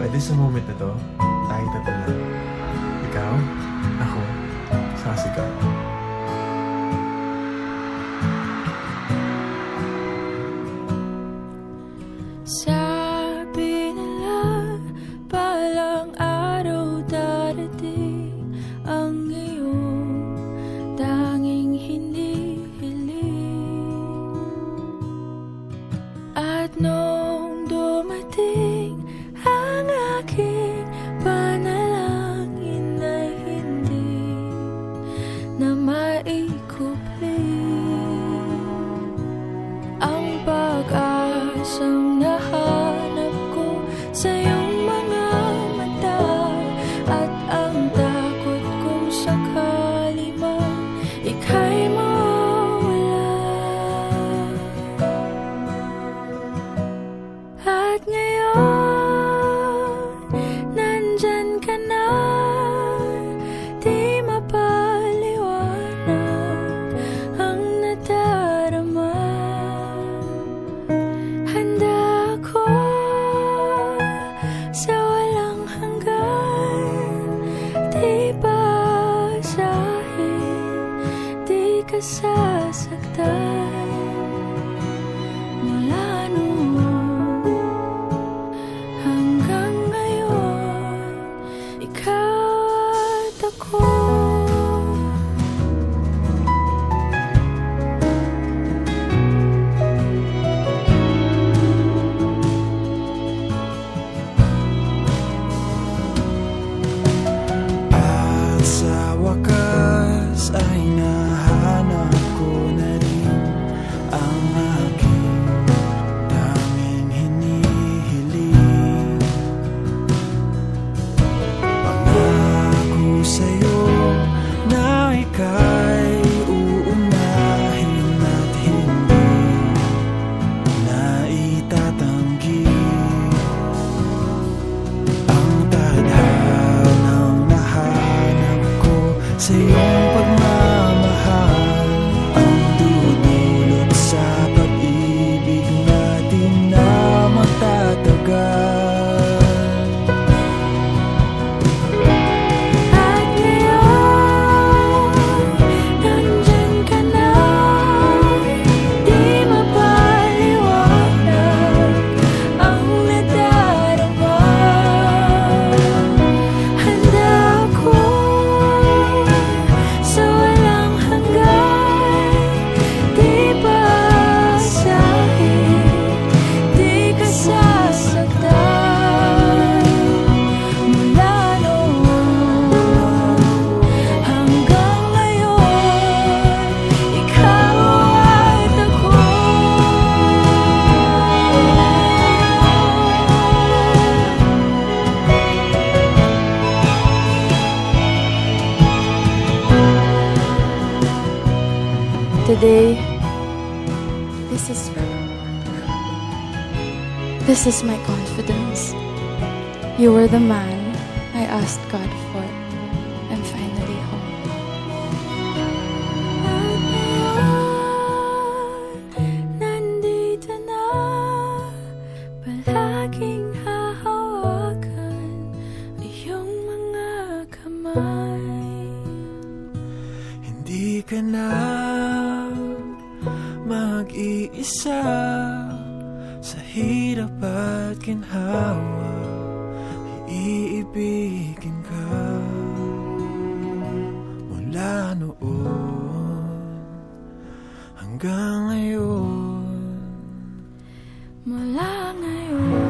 Pwede sa moment na to, tayo tatlo lang. Ikaw, ako, saka si God. Sabi nila, palang araw darating ang iyong tanging hinihiling. At nung dumating ang aking panalangin ay hindi na maikupli. Ang pag-asang nahanap ko sa iyong mga mata, at ang takot kong sakali man ika'y mawala. At ngayon, nandyan ka na, di mapaliwanag ang nadarama. Handa ako sa walang hanggan, di basahin, di ka sasaktan. Mula noon hanggang ngayon, ikaw at ako. Sa wakas ay nahanap ko na rin ang aking tanging hinihiling. Pangako sa'yo na ika'y uunahin at hindi na itatanggi. Ang tadhanang nahanap sa iyong pagmamahal ang dudulot sa pag-ibig natin na magtatagal. At ngayon, nandyan ka na, di mapaliwanag ang nadarama. Handa ako sa walang hanggan, di basahin, di ka sasaktan. Mula noon hanggang ngayon, ikaw at ako. Today, this is my confidence. You were the man I asked God for. I'm finally home. Nandito na, palaging hahawakan iyong mga kamay. Hindi ka na mag-iisa sa hirap at ginhawa, iibigin ka mula noon hanggang ngayon. Mula ngayon